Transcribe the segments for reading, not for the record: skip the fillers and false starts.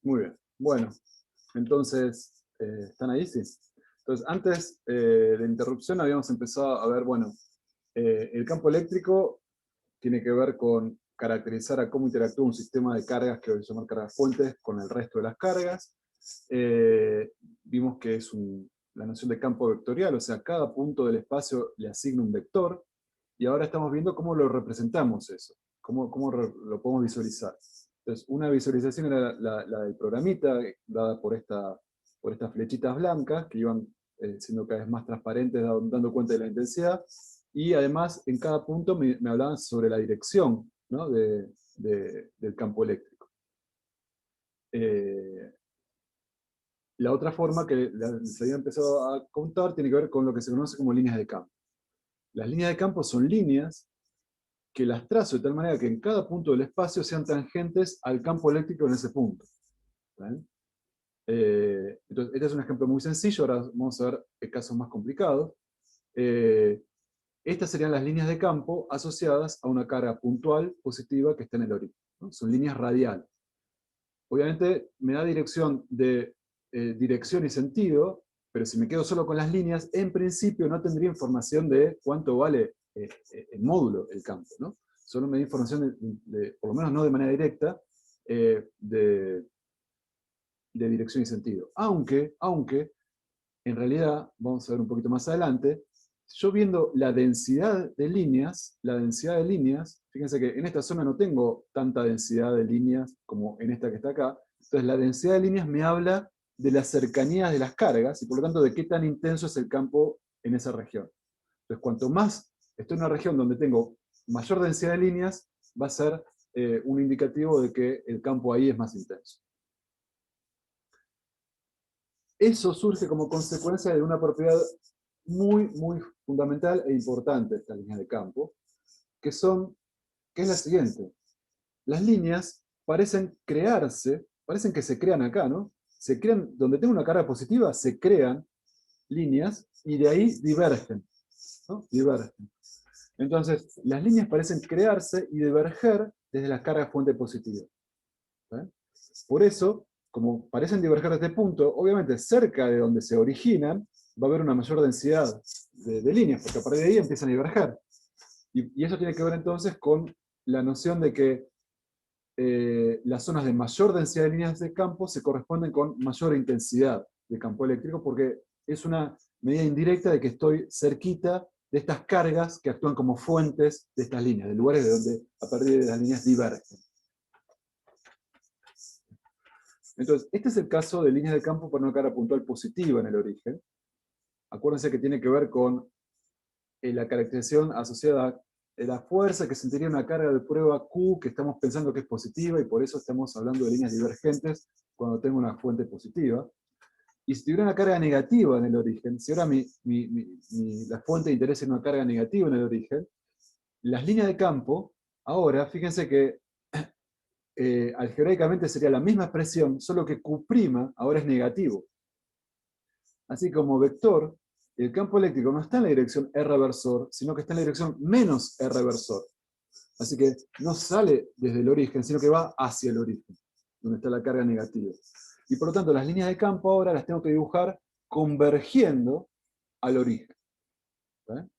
Muy bien. Bueno, entonces, ¿están ahí? Sí. Entonces, antes de la interrupción habíamos empezado a ver, bueno, el campo eléctrico tiene que ver con caracterizar a cómo interactúa un sistema de cargas que voy a llamar cargas fuentes con el resto de las cargas. Eh, Vimos que es la noción de campo vectorial, o sea, cada punto del espacio le asigna un vector, y ahora estamos viendo cómo lo representamos eso, lo podemos visualizar. Entonces, una visualización era la del programita, dada por estas flechitas blancas, que iban siendo cada vez más transparentes, dando cuenta de la intensidad, y además en cada punto me hablaban sobre la dirección, ¿no? Del campo eléctrico. La otra forma que se había empezado a contar tiene que ver con lo que se conoce como líneas de campo. Las líneas de campo son líneas que las trazo de tal manera que en cada punto del espacio sean tangentes al campo eléctrico en ese punto. ¿Vale? Entonces, este es un ejemplo muy sencillo, ahora vamos a ver casos más complicados. Estas serían las líneas de campo asociadas a una carga puntual positiva que está en el origen, ¿no? Son líneas radiales. Obviamente me da dirección y sentido, pero si me quedo solo con las líneas, en principio no tendría información de cuánto vale el módulo, el campo, ¿no? Solo me da información, por lo menos no de manera directa, de dirección y sentido. Aunque, en realidad, vamos a ver un poquito más adelante, yo viendo la densidad de líneas, fíjense que en esta zona no tengo tanta densidad de líneas como en esta que está acá, entonces la densidad de líneas me habla de las cercanías de las cargas, y por lo tanto de qué tan intenso es el campo en esa región. Entonces, cuanto más estoy en una región donde tengo mayor densidad de líneas, va a ser un indicativo de que el campo ahí es más intenso. Eso surge como consecuencia de una propiedad muy fundamental e importante de estas líneas de campo, que es la siguiente. Las líneas parecen que se crean acá, ¿no? Se crean, donde tengo una carga positiva, se crean líneas y de ahí divergen, ¿no? Divergen. Entonces, las líneas parecen crearse y diverger desde las cargas fuente positiva. ¿Eh? Por eso, como parecen diverger desde este punto, obviamente cerca de donde se originan va a haber una mayor densidad de líneas, porque a partir de ahí empiezan a diverger. Y eso tiene que ver entonces con la noción de que las zonas de mayor densidad de líneas de campo se corresponden con mayor intensidad de campo eléctrico, porque es una medida indirecta de que estoy cerquita de estas cargas que actúan como fuentes de estas líneas, de lugares de donde a partir de las líneas divergen. Entonces, este es el caso de líneas de campo para una carga puntual positiva en el origen. Acuérdense que tiene que ver con la caracterización asociada a la fuerza que sentiría una carga de prueba Q que estamos pensando que es positiva, y por eso estamos hablando de líneas divergentes cuando tengo una fuente positiva. Y si tuviera una carga negativa en el origen, si ahora la fuente de interés es una carga negativa en el origen, las líneas de campo, ahora, fíjense que algebraicamente sería la misma expresión, solo que Q' ahora es negativo. Así como vector, el campo eléctrico no está en la dirección R versor, sino que está en la dirección menos R versor. Así que no sale desde el origen, sino que va hacia el origen, donde está la carga negativa. Y por lo tanto, las líneas de campo ahora las tengo que dibujar convergiendo al origen. ¿Vale?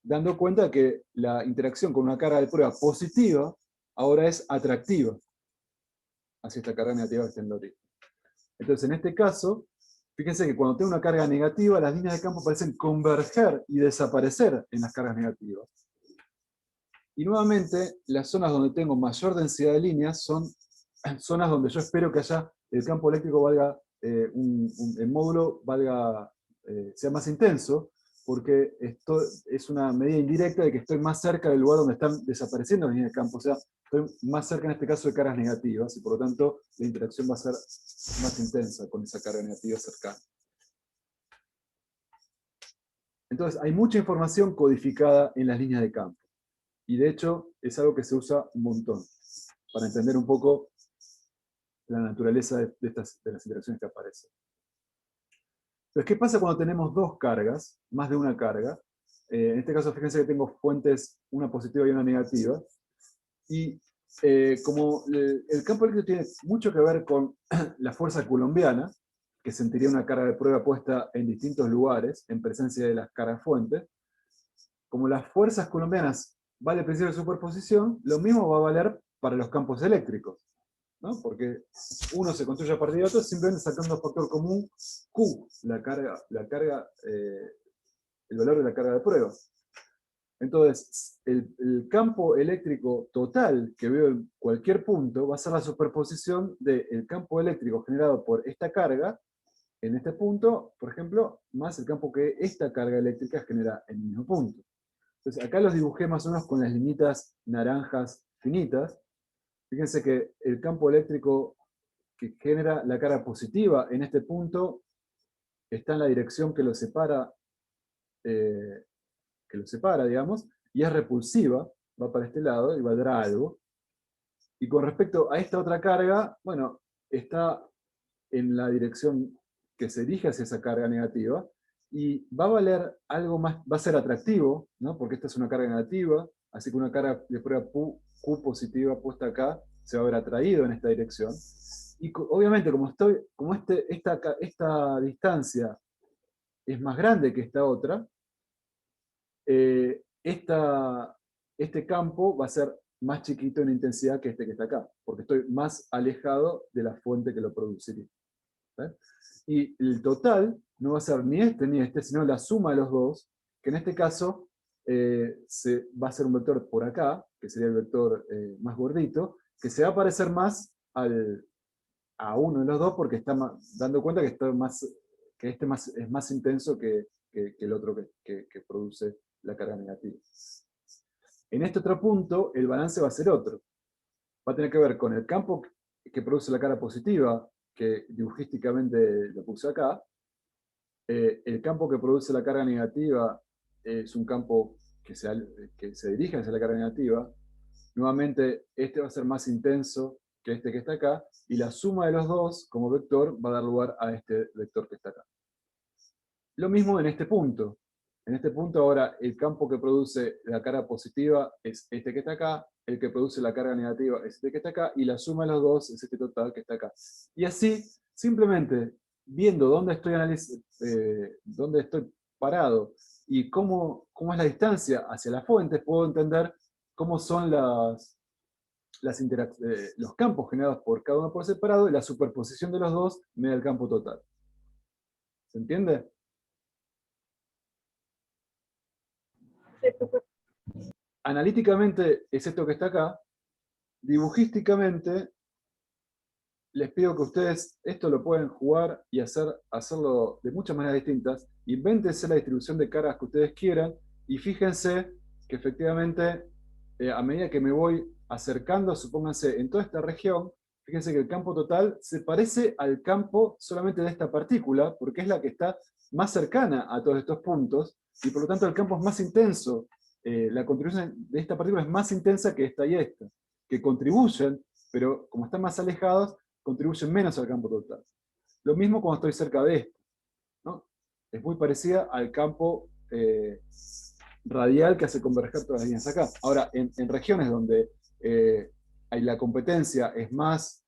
Dando cuenta que la interacción con una carga de prueba positiva ahora es atractiva hacia esta carga negativa que está en el origen. Entonces, en este caso, fíjense que cuando tengo una carga negativa, las líneas de campo parecen converger y desaparecer en las cargas negativas. Y nuevamente, las zonas donde tengo mayor densidad de líneas son zonas donde yo espero que haya el campo eléctrico valga, el módulo sea más intenso, porque esto es una medida indirecta de que estoy más cerca del lugar donde están desapareciendo las líneas de campo. O sea, estoy más cerca en este caso de cargas negativas, y por lo tanto la interacción va a ser más intensa con esa carga negativa cercana. Entonces, hay mucha información codificada en las líneas de campo. Y de hecho, es algo que se usa un montón para entender un poco la naturaleza de las interacciones que aparecen. Entonces, ¿qué pasa cuando tenemos dos cargas, más de una carga? En este caso, fíjense que tengo fuentes, una positiva y una negativa. Y como el campo eléctrico tiene mucho que ver con la fuerza coulombiana, que sentiría una carga de prueba puesta en distintos lugares, en presencia de las cargas fuentes, como las fuerzas colombianas vale el principio de superposición, lo mismo va a valer para los campos eléctricos, ¿no? Porque uno se construye a partir de otro simplemente sacando un factor común Q, el valor de la carga de prueba. Entonces, el campo eléctrico total que veo en cualquier punto va a ser la superposición del campo eléctrico generado por esta carga en este punto, por ejemplo, más el campo que esta carga eléctrica genera en el mismo punto. Entonces, acá los dibujé más o menos con las linitas naranjas finitas. Fíjense que el campo eléctrico que genera la carga positiva en este punto está en la dirección que lo separa, digamos, y es repulsiva, va para este lado y valdrá algo. Y con respecto a esta otra carga, bueno, está en la dirección que se dirige hacia esa carga negativa, y va a valer algo más, va a ser atractivo, ¿no? Porque esta es una carga negativa, así que una carga de prueba Q positiva puesta acá se va a ver atraído en esta dirección. Y obviamente, como esta distancia es más grande que esta otra, este campo va a ser más chiquito en intensidad que este que está acá, porque estoy más alejado de la fuente que lo produciría. ¿Sí? Y el total no va a ser ni este, sino la suma de los dos, que en este caso va a ser un vector por acá, que sería el vector más gordito, que se va a parecer más a uno de los dos, porque está dando cuenta que, es más intenso que el otro que produce la carga negativa. En este otro punto, el balance va a ser otro. Va a tener que ver con el campo que produce la carga positiva, que dibujísticamente lo puse acá. El campo que produce la carga negativa es un campo que se dirige hacia la carga negativa. Nuevamente, este va a ser más intenso que este que está acá, y la suma de los dos, como vector, va a dar lugar a este vector que está acá. Lo mismo en este punto. En este punto ahora el campo que produce la carga positiva es este que está acá, el que produce la carga negativa es este que está acá, y la suma de los dos es este total que está acá. Y así, simplemente viendo dónde estoy parado y cómo es la distancia hacia la fuente, puedo entender cómo son los campos generados por cada uno por separado, y la superposición de los dos me da el campo total. ¿Se entiende? Analíticamente es esto que está acá. Dibujísticamente, les pido que ustedes esto lo pueden jugar y hacerlo de muchas maneras distintas. Invéntense la distribución de cargas que ustedes quieran, y fíjense que efectivamente, a medida que me voy acercando, supónganse en toda esta región, fíjense que el campo total se parece al campo solamente de esta partícula, porque es la que está más cercana a todos estos puntos, y por lo tanto el campo es más intenso. La contribución de esta partícula es más intensa que esta y esta, que contribuyen, pero como están más alejados, contribuyen menos al campo total. Lo mismo cuando estoy cerca de esto, ¿no? Es muy parecida al campo radial que hace converger todas las líneas acá. Ahora, en regiones donde la competencia es más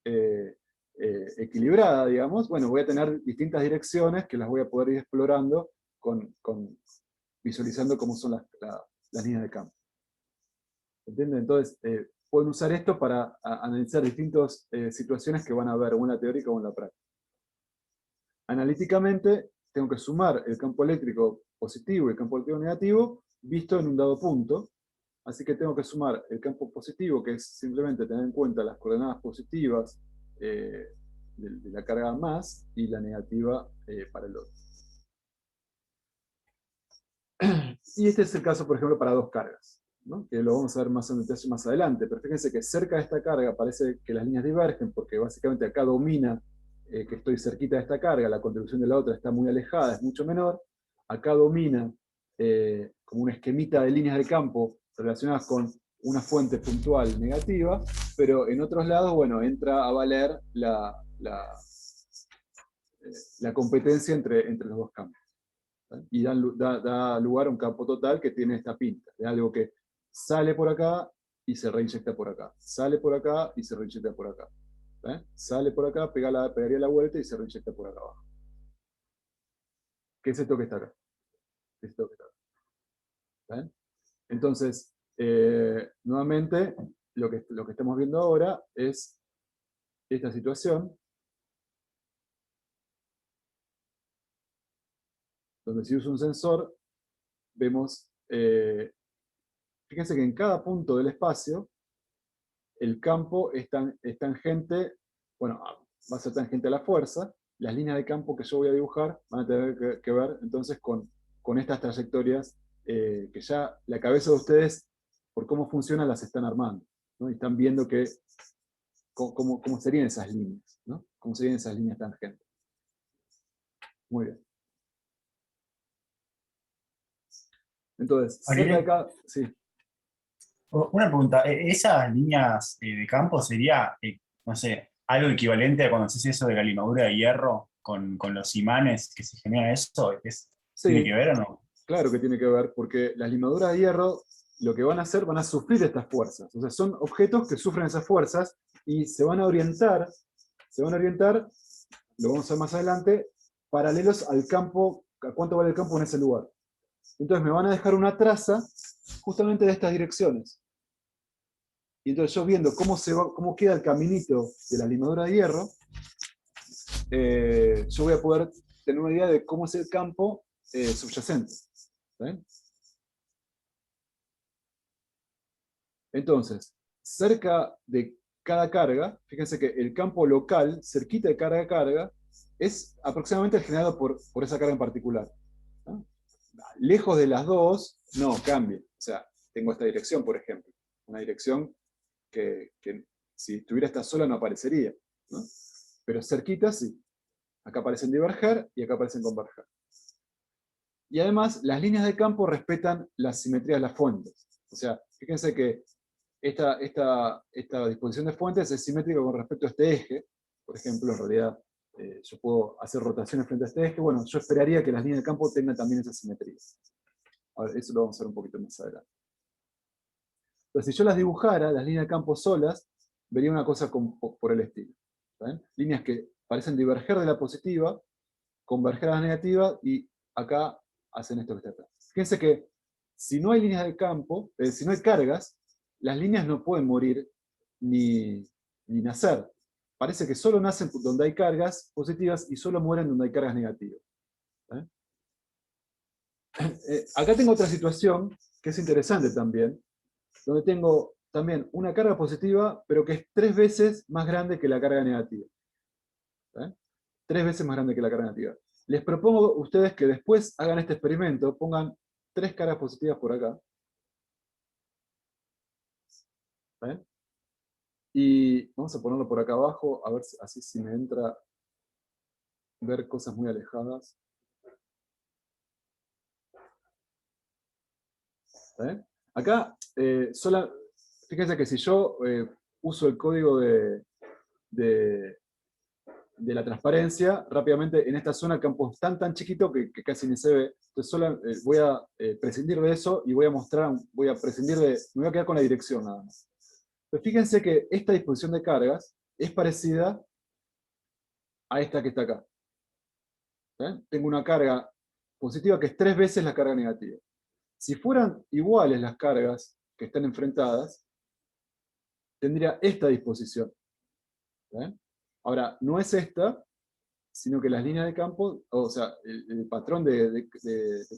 equilibrada, digamos, bueno, voy a tener distintas direcciones que las voy a poder ir explorando visualizando cómo son las líneas de campo. ¿Entienden? Entonces, pueden usar esto para analizar distintas situaciones que van a ver o en la teórica o en la práctica. Analíticamente, tengo que sumar el campo eléctrico positivo y el campo eléctrico negativo visto en un dado punto. Así que tengo que sumar el campo positivo, que es simplemente tener en cuenta las coordenadas positivas de la carga más, y la negativa para el otro. Y este es el caso, por ejemplo, para dos cargas, ¿no? Que lo vamos a ver más en detalle más adelante. Pero fíjense que cerca de esta carga parece que las líneas divergen, porque básicamente acá domina que estoy cerquita de esta carga, la contribución de la otra está muy alejada, es mucho menor. Acá domina como un esquemita de líneas de campo relacionadas con una fuente puntual negativa, pero en otros lados, bueno, entra a valer la competencia entre los dos campos. Y da lugar a un campo total que tiene esta pinta, de algo que sale por acá y se reinyecta por acá. Sale por acá y se reinyecta por acá. Sale por acá, pegaría la vuelta y se reinyecta por acá abajo. ¿Qué es esto que está acá? ¿Qué es esto que está acá? ¿Ven? Entonces, nuevamente, lo que estamos viendo ahora es esta situación, donde si uso un sensor, vemos, fíjense que en cada punto del espacio, el campo es tangente, bueno, va a ser tangente a la fuerza, las líneas de campo que yo voy a dibujar van a tener que ver entonces con estas trayectorias que ya la cabeza de ustedes, por cómo funcionan, las están armando, ¿no? Y están viendo cómo serían esas líneas, ¿no? Cómo serían esas líneas tangentes. Muy bien. Entonces, cerca de Ariel, acá, sí. una pregunta, ¿esas líneas de campo sería, no sé, algo equivalente a cuando haces eso de la limadura de hierro con los imanes que se genera eso? ¿Tiene Sí, que ver o no? claro que tiene que ver, porque las limaduras de hierro lo que van a hacer, van a sufrir estas fuerzas. O sea, son objetos que sufren esas fuerzas y se van a orientar, lo vamos a ver más adelante, paralelos al campo, a cuánto vale el campo en ese lugar. Entonces me van a dejar una traza justamente de estas direcciones. Y entonces yo viendo cómo queda el caminito de la limadura de hierro, yo voy a poder tener una idea de cómo es el campo subyacente. ¿Ven? Entonces, cerca de cada carga, fíjense que el campo local, cerquita de cada carga, es aproximadamente el generado por esa carga en particular, ¿no? Lejos de las dos, no, cambia. O sea, tengo esta dirección, por ejemplo. Una dirección que si estuviera esta sola no aparecería, ¿no? Pero cerquita sí. Acá aparecen diverger y acá aparecen converger. Y además, las líneas de campo respetan la simetría de las fuentes. O sea, fíjense que esta disposición de fuentes es simétrica con respecto a este eje. Por ejemplo, en realidad, yo puedo hacer rotaciones frente a este eje. Bueno, yo esperaría que las líneas de campo tengan también esa simetría. Ahora, eso lo vamos a ver un poquito más adelante. Entonces, si yo las dibujara, las líneas de campo solas, vería una cosa por el estilo. ¿Ven? Líneas que parecen diverger de la positiva, converger a la negativa, y acá hacen esto que está acá. Fíjense que si no hay líneas de campo, si no hay cargas, las líneas no pueden morir ni nacer. Parece que solo nacen donde hay cargas positivas y solo mueren donde hay cargas negativas. ¿Eh? Acá tengo otra situación que es interesante también, donde tengo también una carga positiva, pero que es 3 veces más grande que la carga negativa. ¿Eh? 3 veces más grande que la carga negativa. Les propongo a ustedes que después hagan este experimento, pongan 3 cargas positivas por acá. ¿Eh? Y vamos a ponerlo por acá abajo, a ver así si me entra ver cosas muy alejadas. ¿Eh? Acá, fíjense que si yo uso el código de- de la transparencia, rápidamente en esta zona el campo es tan chiquito que casi ni se ve. Entonces voy a prescindir de eso y voy a mostrar, me voy a quedar con la dirección nada más. Pero fíjense que esta disposición de cargas es parecida a esta que está acá. Tengo una carga positiva que es 3 veces la carga negativa. Si fueran iguales las cargas que están enfrentadas, tendría esta disposición. Ahora, no es esta, sino que las líneas de campo, o sea, el patrón de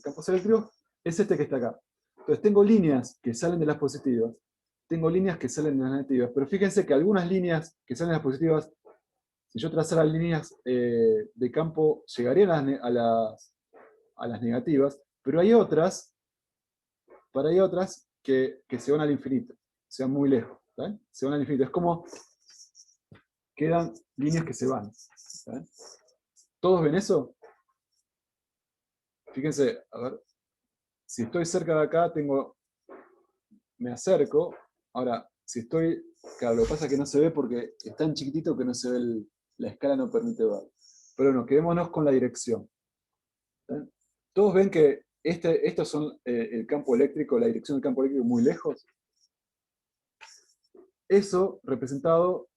campos eléctricos es este que está acá. Entonces tengo líneas que salen de las positivas, tengo líneas que salen de las negativas, pero fíjense que algunas líneas que salen de las positivas, si yo trazara líneas de campo, llegarían a las negativas, pero hay otras, que se van al infinito, se van muy lejos, ¿sí? Se van al infinito. Es como quedan líneas que se van. ¿Sí? ¿Todos ven eso? Fíjense, a ver, si estoy cerca de acá, me acerco. Ahora, si estoy, claro, lo que pasa es que no se ve porque es tan chiquitito que no se ve, la escala no permite ver. Pero no, quedémonos con la dirección. ¿Sí? Todos ven que estos son el campo eléctrico, la dirección del campo eléctrico muy lejos. eso representado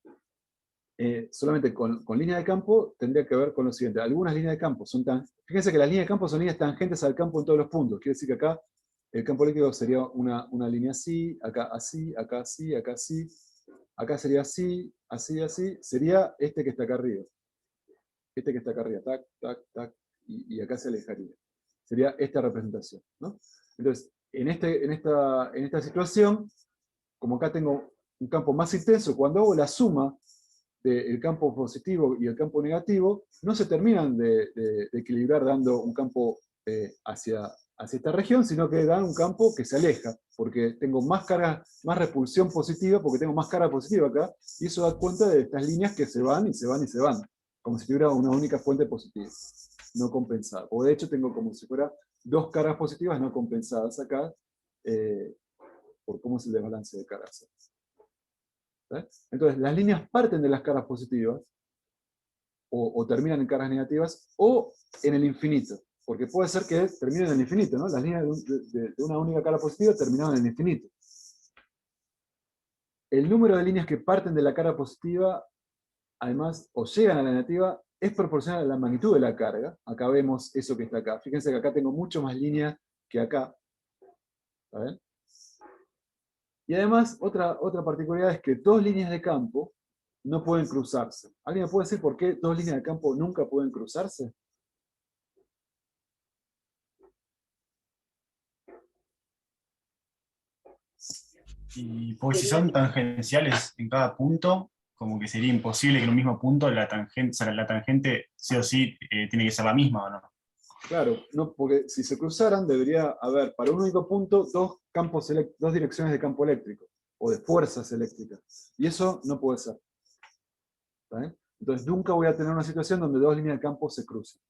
solamente con línea de campo tendría que ver con lo siguiente. Algunas líneas de campo son fíjense que las líneas de campo son líneas tangentes al campo en todos los puntos. Quiere decir que acá el campo eléctrico sería una línea así, acá así, acá así, acá así. Acá sería así, así, así. Sería este que está acá arriba. Este que está acá arriba. Tac, tac, tac. Y acá se alejaría. Sería esta representación, ¿no? Entonces, en esta situación, como acá tengo un campo más intenso, cuando hago la suma del campo positivo y el campo negativo, no se terminan de equilibrar dando un campo hacia esta región, sino que dan un campo que se aleja, porque tengo más carga, más repulsión positiva, porque tengo más carga positiva acá, y eso da cuenta de estas líneas que se van y se van y se van, como si tuviera una única fuente positiva, no compensada. O de hecho tengo como si fuera dos cargas positivas no compensadas acá, por cómo es el desbalance de cargas. Entonces, las líneas parten de las cargas positivas, o terminan en cargas negativas, o en el infinito. Porque puede ser que terminen en el infinito, ¿no? Las líneas de una única carga positiva terminaron en el infinito. El número de líneas que parten de la carga positiva, además, o llegan a la negativa, es proporcional a la magnitud de la carga. Acá vemos eso que está acá. Fíjense que acá tengo mucho más líneas que acá. ¿Saben? Y además, otra particularidad es que dos líneas de campo no pueden cruzarse. ¿Alguien me puede decir por qué dos líneas de campo nunca pueden cruzarse? Y porque si son tangenciales en cada punto, como que sería imposible que en un mismo punto la tangente, o sea, la tangente sí o sí tiene que ser la misma, ¿o no? Claro, no, porque si se cruzaran debería haber para un único punto dos direcciones de campo eléctrico, o de fuerzas eléctricas. Y eso no puede ser. ¿Está bien? Entonces nunca voy a tener una situación donde dos líneas de campo se crucen.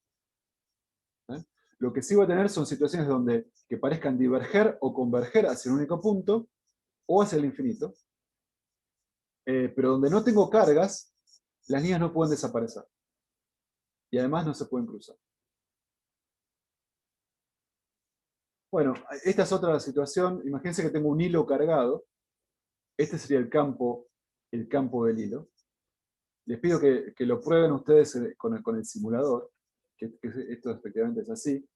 ¿Está bien? Lo que sí voy a tener son situaciones donde que parezcan diverger o converger hacia un único punto, o hacia el infinito, pero donde no tengo cargas, las líneas no pueden desaparecer. Y además no se pueden cruzar. Bueno, esta es otra situación. Imagínense que tengo un hilo cargado. Este sería el campo del hilo. Les pido que lo prueben ustedes con el simulador, que esto efectivamente es así.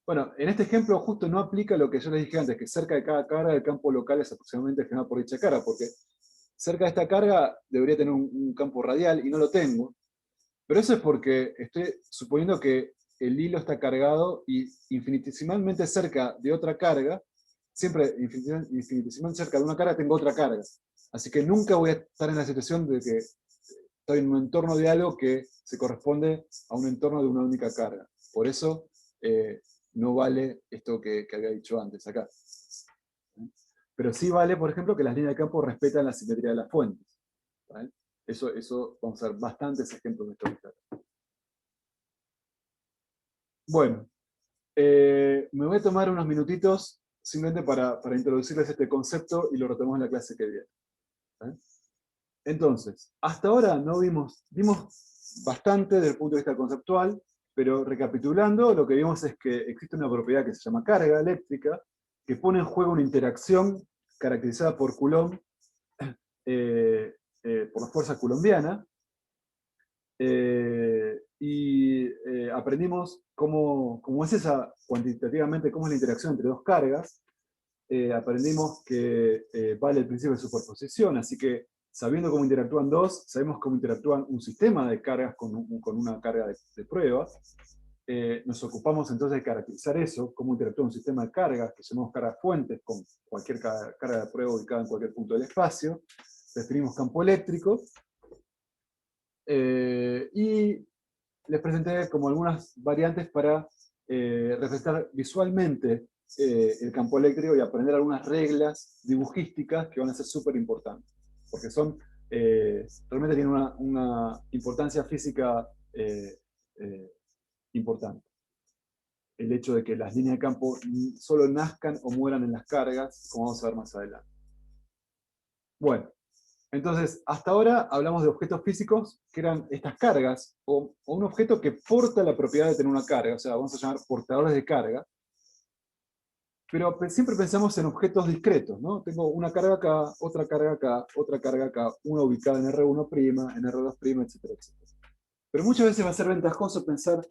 Bueno, en este ejemplo justo no aplica lo que yo les dije antes, que cerca de cada carga el campo local es aproximadamente generado por dicha carga, porque cerca de esta carga debería tener un campo radial y no lo tengo. Pero eso es porque estoy suponiendo que el hilo está cargado y infinitesimalmente cerca de otra carga, siempre infinitesimalmente cerca de una carga tengo otra carga. Así que nunca voy a estar en la situación de que estoy en un entorno de algo que se corresponde a un entorno de una única carga. Por eso no vale esto que había dicho antes acá. Pero sí vale, por ejemplo, que las líneas de campo respetan la simetría de las fuentes. ¿Vale? Eso vamos a ver bastantes ejemplos de esto. Bueno, me voy a tomar unos minutitos simplemente para introducirles este concepto y lo retomamos en la clase que viene. ¿Vale? Entonces, hasta ahora no vimos bastante desde el punto de vista conceptual, pero recapitulando, lo que vimos es que existe una propiedad que se llama carga eléctrica, que pone en juego una interacción caracterizada por Coulomb, por la fuerza coulombiana, y aprendimos cómo es esa, cuantitativamente, cómo es la interacción entre dos cargas. Aprendimos que vale el principio de superposición, así que sabiendo cómo interactúan dos, sabemos cómo interactúan un sistema de cargas con una carga de prueba. Nos ocupamos entonces de caracterizar eso, cómo interactúa un sistema de cargas, que llamamos cargas fuentes, con cualquier carga de prueba ubicada en cualquier punto del espacio. Definimos campo eléctrico. Y les presenté como algunas variantes para representar visualmente el campo eléctrico y aprender algunas reglas dibujísticas que van a ser súper importantes, porque realmente tienen una importancia física importante. El hecho de que las líneas de campo solo nazcan o mueran en las cargas, como vamos a ver más adelante. Bueno, entonces, hasta ahora hablamos de objetos físicos que eran estas cargas, o un objeto que porta la propiedad de tener una carga, o sea, vamos a llamar portadores de carga. Pero siempre pensamos en objetos discretos, ¿no? Tengo una carga acá, otra carga acá, otra carga acá, una ubicada en R1', en R2', etcétera, etcétera. Pero muchas veces va a ser ventajoso pensar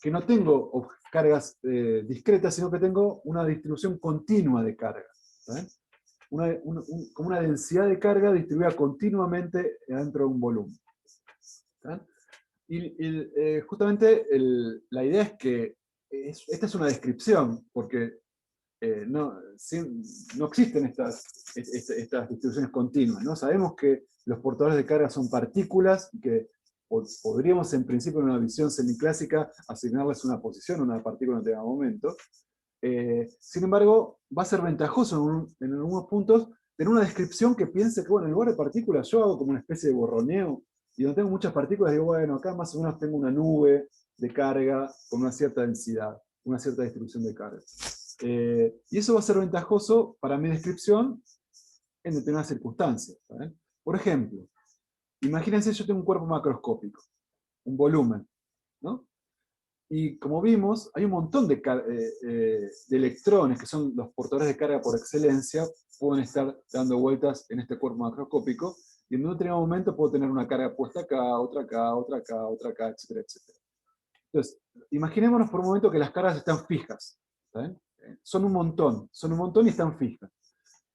que no tengo cargas discretas, sino que tengo una distribución continua de cargas. Como una densidad de carga distribuida continuamente dentro de un volumen. Y justamente la idea es que esta es una descripción, porque no existen estas distribuciones continuas, ¿no? Sabemos que los portadores de carga son partículas y que podríamos en principio en una visión semiclásica asignarles una posición a una partícula en determinado momento. Sin embargo, va a ser ventajoso en algunos puntos tener una descripción que piense que, bueno, en lugar de partículas yo hago como una especie de borroneo, y donde tengo muchas partículas digo, bueno, acá más o menos tengo una nube de carga con una cierta densidad, una cierta distribución de carga. Y eso va a ser ventajoso para mi descripción en determinadas circunstancias. ¿Saben? Por ejemplo, imagínense yo tengo un cuerpo macroscópico, un volumen, ¿no? Y como vimos, hay un montón de electrones que son los portadores de carga por excelencia, pueden estar dando vueltas en este cuerpo macroscópico, y en un determinado momento puedo tener una carga puesta acá, otra acá, otra acá, otra acá, etcétera, etcétera. Entonces, imaginémonos por un momento que las cargas están fijas. ¿Saben? Son un montón y están fijas.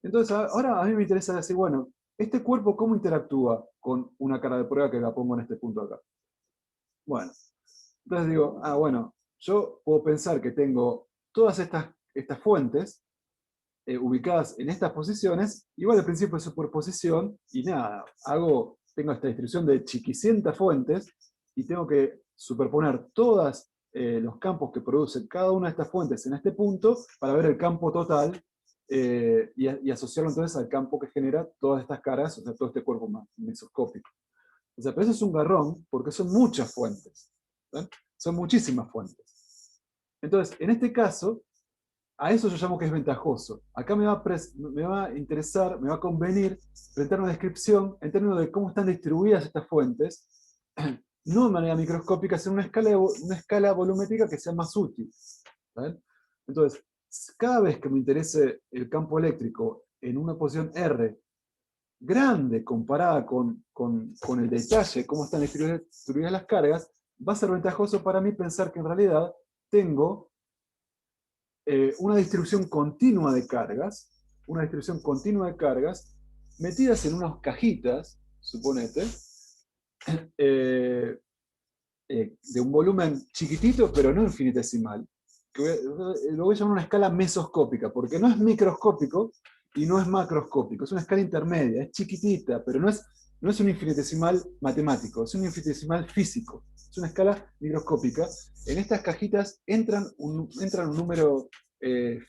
Entonces, ahora a mí me interesa decir, bueno, ¿este cuerpo cómo interactúa con una carga de prueba que la pongo en este punto acá? Bueno, entonces digo, bueno, yo puedo pensar que tengo todas estas fuentes ubicadas en estas posiciones, igual al principio de superposición, y nada, tengo esta distribución de chiquicientas fuentes, y tengo que superponer todos los campos que producen cada una de estas fuentes en este punto, para ver el campo total, y asociarlo entonces al campo que genera todas estas caras, o sea, todo este cuerpo mesoscópico. O sea, pero eso es un garrón, porque son muchas fuentes. ¿Ven? Son muchísimas fuentes. Entonces, en este caso, a eso yo llamo que es ventajoso. Acá me va a interesar, me va a convenir presentar una descripción en términos de cómo están distribuidas estas fuentes, no de manera microscópica, sino una escala volumétrica que sea más útil. ¿Saben? Entonces, cada vez que me interese el campo eléctrico en una posición R grande comparada con el detalle, cómo están distribuidas las cargas, va a ser ventajoso para mí pensar que en realidad tengo una distribución continua de cargas, metidas en unas cajitas, suponete, de un volumen chiquitito, pero no infinitesimal, lo voy a llamar una escala mesoscópica, porque no es microscópico y no es macroscópico, es una escala intermedia, es chiquitita, pero no es un infinitesimal matemático, es un infinitesimal físico, es una escala microscópica. En estas cajitas entran un número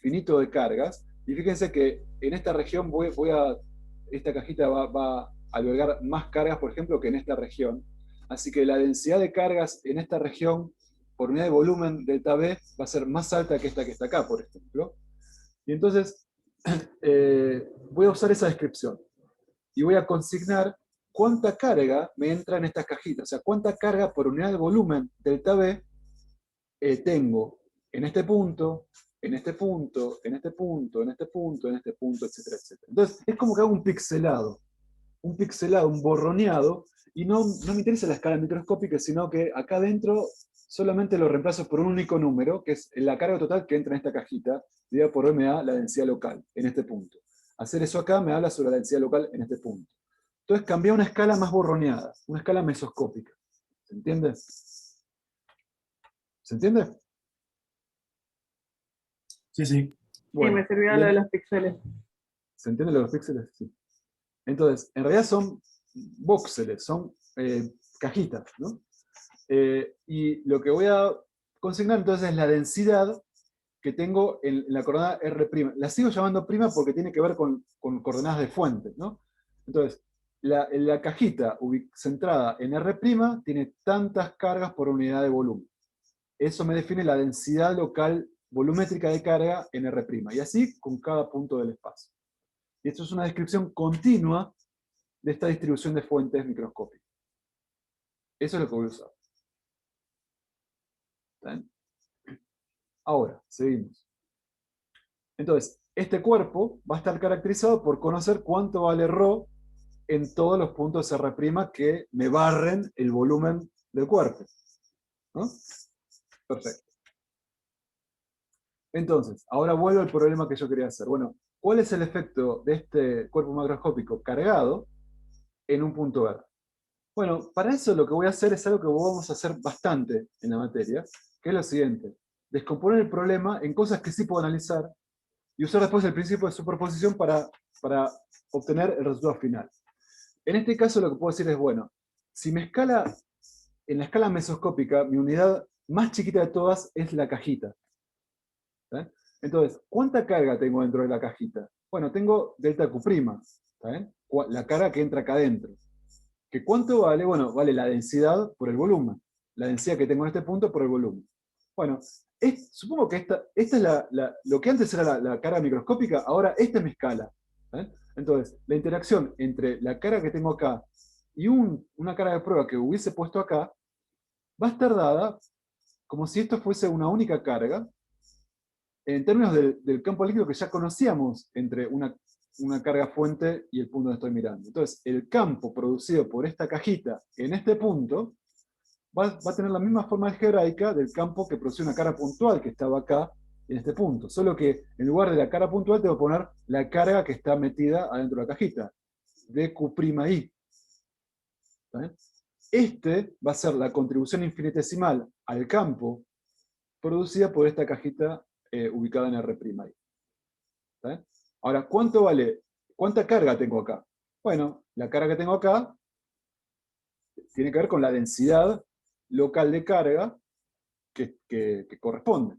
finito de cargas, y fíjense que en esta región esta cajita va a albergar más cargas, por ejemplo, que en esta región. Así que la densidad de cargas en esta región por unidad de volumen delta B va a ser más alta que esta que está acá, por ejemplo. Y entonces voy a usar esa descripción y voy a consignar cuánta carga me entra en estas cajitas, o sea, cuánta carga por unidad de volumen delta B tengo en este punto, en este punto, en este punto, en este punto, en este punto, etcétera, etcétera. Entonces, es como que hago un pixelado, un borroneado, y no me interesa la escala microscópica, sino que acá adentro solamente lo reemplazo por un único número, que es la carga total que entra en esta cajita, dividida por B me da la densidad local, en este punto. Hacer eso acá me habla sobre la densidad local en este punto. Entonces cambié a una escala más borroneada, una escala mesoscópica. ¿Se entiende? ¿Se entiende? Sí, sí. Sí, Bueno, me sirvió lo de los píxeles. ¿se entiende lo de los píxeles? Sí. Entonces, en realidad son voxeles, son cajitas, ¿no? Y lo que voy a consignar entonces es la densidad que tengo en la coordenada R'. La sigo llamando prima porque tiene que ver con coordenadas de fuente, ¿no? Entonces, la cajita centrada en R' tiene tantas cargas por unidad de volumen. Eso me define la densidad local volumétrica de carga en R', y así con cada punto del espacio. Y esto es una descripción continua de esta distribución de fuentes microscópicas. Eso es lo que voy a usar. ¿Bien? Ahora, seguimos. Entonces, este cuerpo va a estar caracterizado por conocer cuánto vale ρ en todos los puntos R' que me barren el volumen del cuerpo, ¿no? Perfecto. Entonces, ahora vuelvo al problema que yo quería hacer. Bueno, ¿cuál es el efecto de este cuerpo macroscópico cargado en un punto R? Bueno, para eso lo que voy a hacer es algo que vamos a hacer bastante en la materia, que es lo siguiente: descomponer el problema en cosas que sí puedo analizar y usar después el principio de superposición para obtener el resultado final. En este caso lo que puedo decir es, bueno, si en la escala mesoscópica, mi unidad más chiquita de todas es la cajita. ¿Está? Entonces, ¿cuánta carga tengo dentro de la cajita? Bueno, tengo delta Q', ¿está bien? La carga que entra acá adentro. ¿Que cuánto vale? Bueno, vale la densidad por el volumen. La densidad que tengo en este punto por el volumen. Bueno, supongo que esta es lo que antes era la carga microscópica, ahora esta es mi escala. ¿Eh? Entonces, la interacción entre la carga que tengo acá y una carga de prueba que hubiese puesto acá, va a estar dada como si esto fuese una única carga, en términos del campo líquido que ya conocíamos entre una carga fuente y el punto donde estoy mirando. Entonces, el campo producido por esta cajita en este punto va a tener la misma forma algebraica del campo que produce una carga puntual que estaba acá en este punto. Solo que en lugar de la carga puntual tengo que poner la carga que está metida adentro de la cajita, dQ'I. ¿Está bien? Este va a ser la contribución infinitesimal al campo producida por esta cajita ubicada en R'. ¿Está bien? Ahora, ¿cuánta carga tengo acá? Bueno, la carga que tengo acá tiene que ver con la densidad local de carga que corresponde.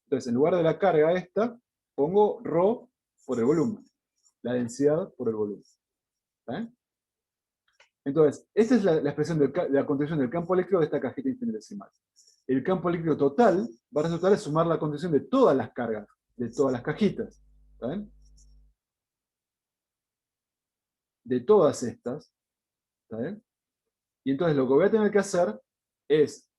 Entonces, en lugar de la carga esta, pongo ρ por el volumen, la densidad por el volumen. ¿Está bien? Entonces, esta es la expresión de la contribución del campo eléctrico de esta cajita infinitesimal. El campo eléctrico total va a resultar de sumar la contribución de todas las cargas, de todas las cajitas. ¿Está bien? De todas estas. ¿Está bien? Y entonces lo que voy a tener que hacer es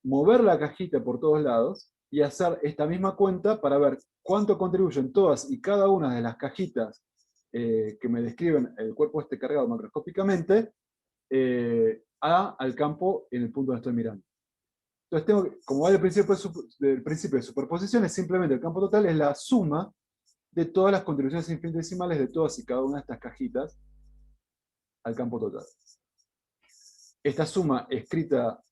mover la cajita por todos lados y hacer esta misma cuenta para ver cuánto contribuyen todas y cada una de las cajitas que me describen el cuerpo este cargado macroscópicamente al campo en el punto donde estoy mirando. Entonces, como va del principio de superposición, es simplemente el campo total es la suma de todas las contribuciones infinitesimales de todas y cada una de estas cajitas al campo total. Esta suma escrita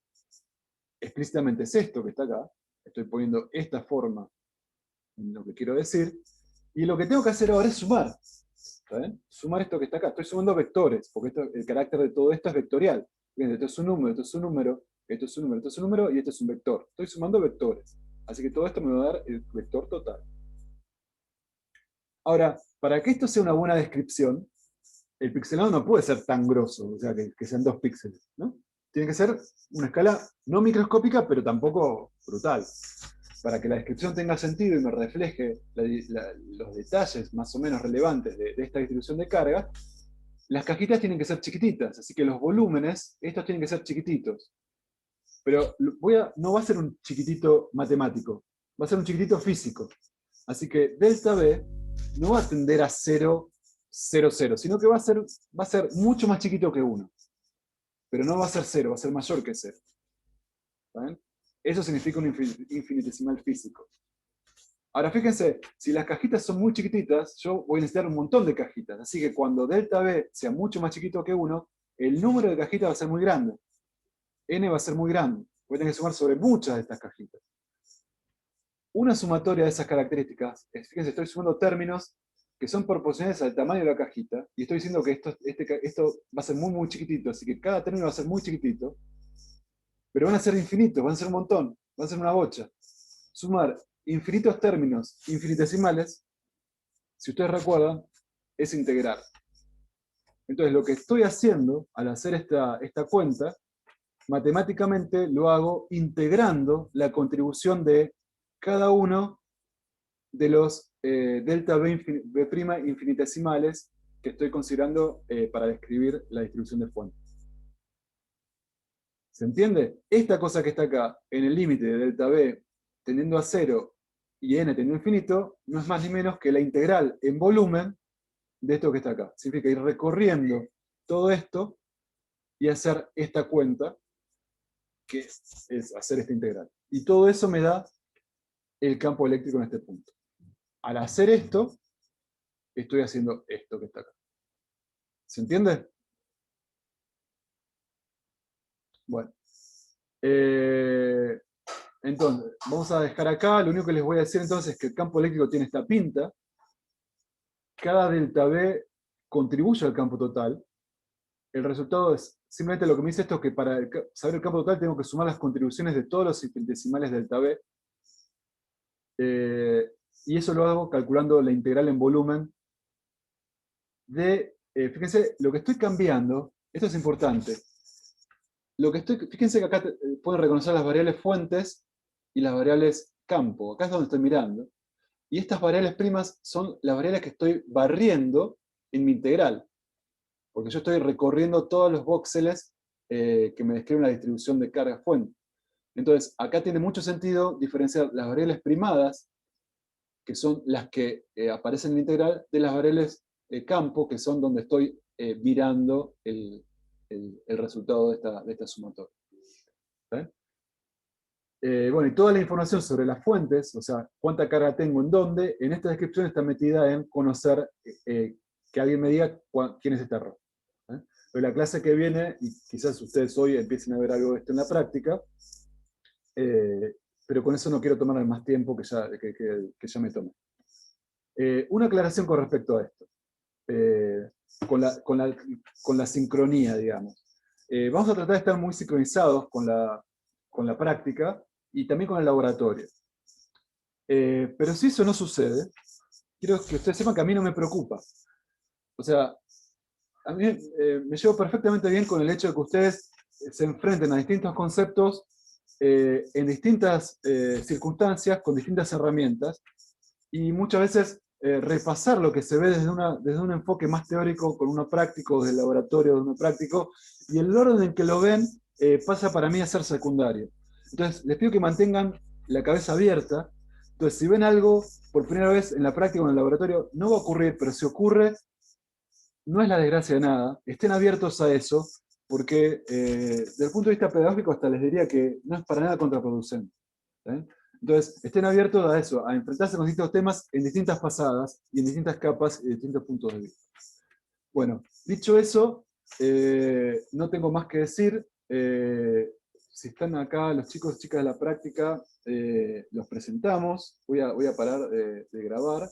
explícitamente es esto que está acá. Estoy poniendo esta forma en lo que quiero decir. Y lo que tengo que hacer ahora es sumar. ¿Está bien? Sumar esto que está acá. Estoy sumando vectores, porque el carácter de todo esto es vectorial. Bien, esto es un número, esto es un número, esto es un número, esto es un número, y esto es un vector. Estoy sumando vectores. Así que todo esto me va a dar el vector total. Ahora, para que esto sea una buena descripción, el pixelado no puede ser tan grosso, o sea, que sean 2 píxeles, ¿no? Tiene que ser una escala no microscópica, pero tampoco brutal. Para que la descripción tenga sentido y me refleje los detalles más o menos relevantes de esta distribución de carga, las cajitas tienen que ser chiquititas, así que los volúmenes, estos tienen que ser chiquititos. Pero no va a ser un chiquitito matemático, va a ser un chiquitito físico. Así que delta B no va a tender a 0, 0, 0, sino que va a ser mucho más chiquito que 1. Pero no va a ser 0, va a ser mayor que 0. ¿Saben? Eso significa un infinitesimal físico. Ahora fíjense, si las cajitas son muy chiquititas, yo voy a necesitar un montón de cajitas. Así que cuando delta B sea mucho más chiquito que 1, el número de cajitas va a ser muy grande. N va a ser muy grande. Voy a tener que sumar sobre muchas de estas cajitas. Una sumatoria de esas características, fíjense, estoy sumando términos que son proporcionales al tamaño de la cajita, y estoy diciendo que esto va a ser muy, muy chiquitito, así que cada término va a ser muy chiquitito, pero van a ser infinitos, van a ser un montón, van a ser una bocha. Sumar infinitos términos infinitesimales, si ustedes recuerdan, es integrar. Entonces lo que estoy haciendo al hacer esta cuenta, matemáticamente lo hago integrando la contribución de cada uno de los delta B' infinitesimales que estoy considerando para describir la distribución de fuentes. ¿Se entiende? Esta cosa que está acá, en el límite de delta B tendiendo a 0 y n teniendo infinito, no es más ni menos que la integral en volumen de esto que está acá. Significa ir recorriendo todo esto y hacer esta cuenta, que es hacer esta integral. Y todo eso me da el campo eléctrico en este punto. Al hacer esto, estoy haciendo esto que está acá. ¿Se entiende? Bueno. Entonces, vamos a dejar acá. Lo único que les voy a decir entonces es que el campo eléctrico tiene esta pinta. Cada delta B contribuye al campo total. El resultado es, simplemente lo que me dice esto, que para saber el campo total tengo que sumar las contribuciones de todos los infinitesimales delta B. Y eso lo hago calculando la integral en volumen de, fíjense, lo que estoy cambiando, esto es importante. Fíjense que acá pueden reconocer las variables fuentes y las variables campo. Acá es donde estoy mirando. Y estas variables primas son las variables que estoy barriendo en mi integral. Porque yo estoy recorriendo todos los voxeles que me describen la distribución de carga fuente. Entonces, acá tiene mucho sentido diferenciar las variables primadas, que son las que aparecen en la integral, de las variables campo, que son donde estoy mirando el resultado de esta sumatoria. Bueno, y toda la información sobre las fuentes, o sea, cuánta carga tengo en dónde, en esta descripción está metida en conocer, que alguien me diga quién es este error. Pero la clase que viene, y quizás ustedes hoy empiecen a ver algo de esto en la práctica, pero con eso no quiero tomar más tiempo que ya me tomé. Una aclaración con respecto a esto, con la sincronía, digamos. Vamos a tratar de estar muy sincronizados con la práctica y también con el laboratorio. Pero si eso no sucede, quiero que ustedes sepan que a mí no me preocupa. O sea, a mí me llevo perfectamente bien con el hecho de que ustedes se enfrenten a distintos conceptos en distintas circunstancias, con distintas herramientas, y muchas veces repasar lo que se ve desde un enfoque más teórico, con uno práctico, desde el laboratorio de uno práctico, y el orden en que lo ven pasa para mí a ser secundario. Entonces, les pido que mantengan la cabeza abierta. Entonces, si ven algo por primera vez en la práctica o en el laboratorio, no va a ocurrir, pero si ocurre, no es la desgracia de nada. Estén abiertos a eso, porque desde el punto de vista pedagógico hasta les diría que no es para nada contraproducente. Entonces, estén abiertos a eso, a enfrentarse con distintos temas en distintas pasadas y en distintas capas y distintos puntos de vista. Bueno, dicho eso, no tengo más que decir. Si están acá los chicos y chicas de la práctica, los presentamos. Voy a parar de grabar.